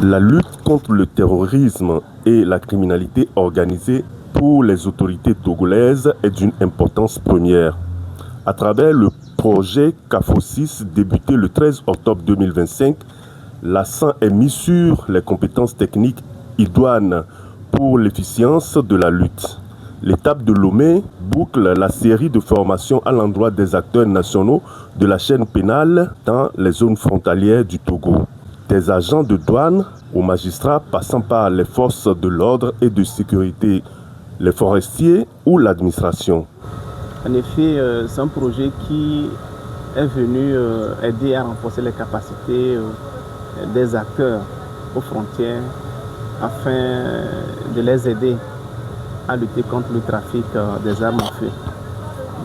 La lutte contre le terrorisme et la criminalité organisée pour les autorités togolaises est d'une importance première. À travers le projet CAFO6 débuté le 13 octobre 2025, l'accent est mis sur les compétences techniques idoines pour l'efficience de la lutte. L'étape de Lomé boucle la série de formations à l'endroit des acteurs nationaux de la chaîne pénale dans les zones frontalières du Togo. Des agents de douane aux magistrats passant par les forces de l'ordre et de sécurité, les forestiers ou l'administration. En effet, c'est un projet qui est venu aider à renforcer les capacités des acteurs aux frontières afin de les aider à lutter contre le trafic des armes à feu.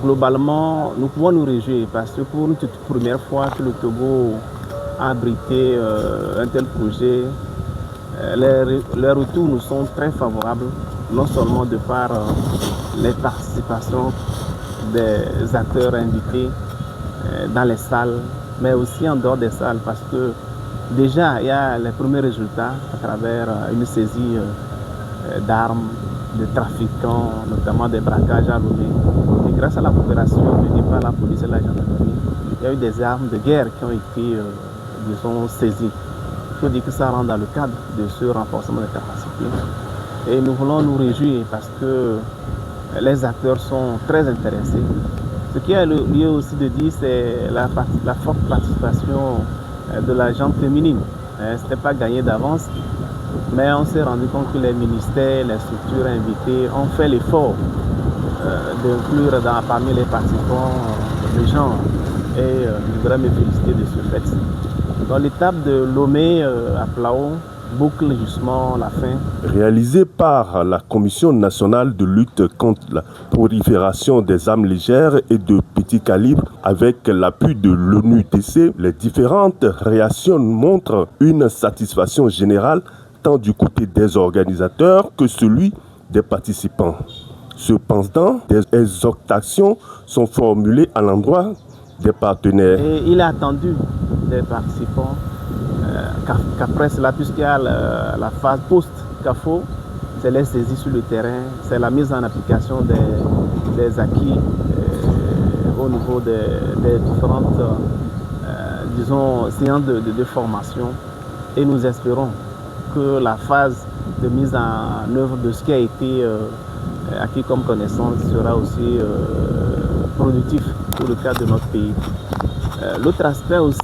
Globalement, nous pouvons nous réjouir parce que pour une toute première fois que le Togo a abrité un tel projet, les retours nous sont très favorables, non seulement de par les participations des acteurs invités dans les salles, mais aussi en dehors des salles, parce que déjà il y a les premiers résultats à travers une saisie d'armes, de trafiquants, notamment des braquages à Lomé. Et grâce à la coopération menée par la police et la gendarmerie, il y a eu des armes de guerre qui ont été saisies. Il faut dire que ça rentre dans le cadre de ce renforcement des capacités. Et nous voulons nous réjouir parce que les acteurs sont très intéressés. Ce qui a lieu aussi de dire, c'est la forte participation de la gente féminine. Ce n'était pas gagné d'avance, mais on s'est rendu compte que les ministères, les structures invitées ont fait l'effort d'inclure parmi les participants les gens. Et je voudrais me féliciter de ce fait. Dans l'étape de Lomé à Plao, boucle justement la fin. Réalisé par la Commission nationale de lutte contre la prolifération des armes légères et de petit calibre avec l'appui de l'ONUDC, les différentes réactions montrent une satisfaction générale tant du côté des organisateurs que celui des participants. Cependant, des exhortations sont formulées à l'endroit des partenaires. Et il est attendu des participants qu'après cela, puisqu'il y a la phase post-CAFO, c'est les saisies sur le terrain, c'est la mise en application des acquis au niveau des différentes séances de formation. Et nous espérons que la phase de mise en œuvre de ce qui a été acquis comme connaissance sera aussi productif pour le cadre de notre pays. L'autre aspect aussi,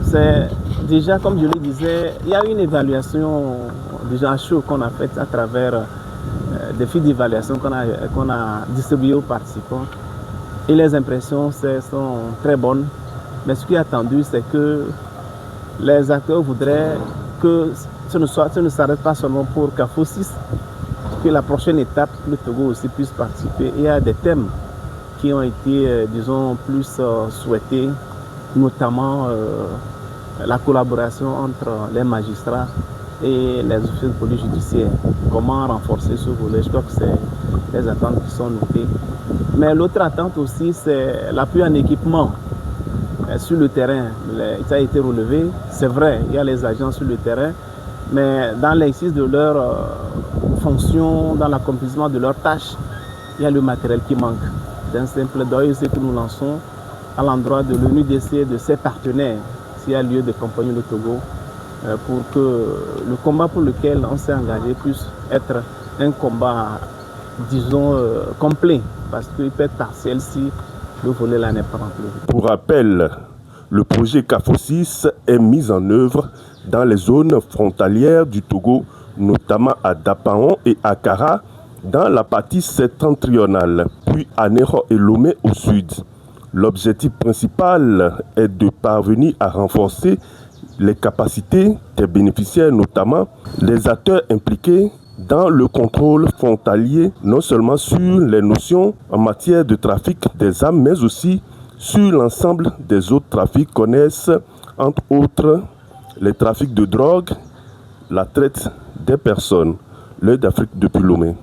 c'est déjà, comme je le disais, il y a une évaluation déjà chaude qu'on a faite à travers des fiches d'évaluation qu'on a distribuées aux participants. Et les impressions sont très bonnes. Mais ce qui est attendu, c'est que les acteurs voudraient que ce ne s'arrête pas seulement pour CAFO6, que la prochaine étape, le Togo aussi puisse participer. Et il y a des thèmes qui ont été, disons, plus souhaités, notamment la collaboration entre les magistrats et les officiers de police judiciaire. Comment renforcer ce volet? Je crois que c'est les attentes qui sont notées. Mais l'autre attente aussi, c'est l'appui en équipement sur le terrain. Ça a été relevé. C'est vrai, il y a les agents sur le terrain, mais dans l'exercice de leur fonction, dans l'accomplissement de leurs tâches, il y a le matériel qui manque. D'un simple doigt, c'est que nous lançons à l'endroit de l'ONUDC et de ses partenaires, s'il y a lieu de compagnie le Togo, pour que le combat pour lequel on s'est engagé puisse être un combat, disons, complet, parce qu'il peut être partiel si le volet là n'est pas rempli. Pour rappel, le projet CAFO6 est mis en œuvre dans les zones frontalières du Togo, notamment à Dapaon et à Kara, dans la partie septentrionale, puis à Nero et Lomé au sud. L'objectif principal est de parvenir à renforcer les capacités des bénéficiaires, notamment les acteurs impliqués dans le contrôle frontalier, non seulement sur les notions en matière de trafic des armes, mais aussi sur l'ensemble des autres trafics connaissent, entre autres, les trafics de drogue, la traite des personnes. L'œil d'Afrique depuis Lomé.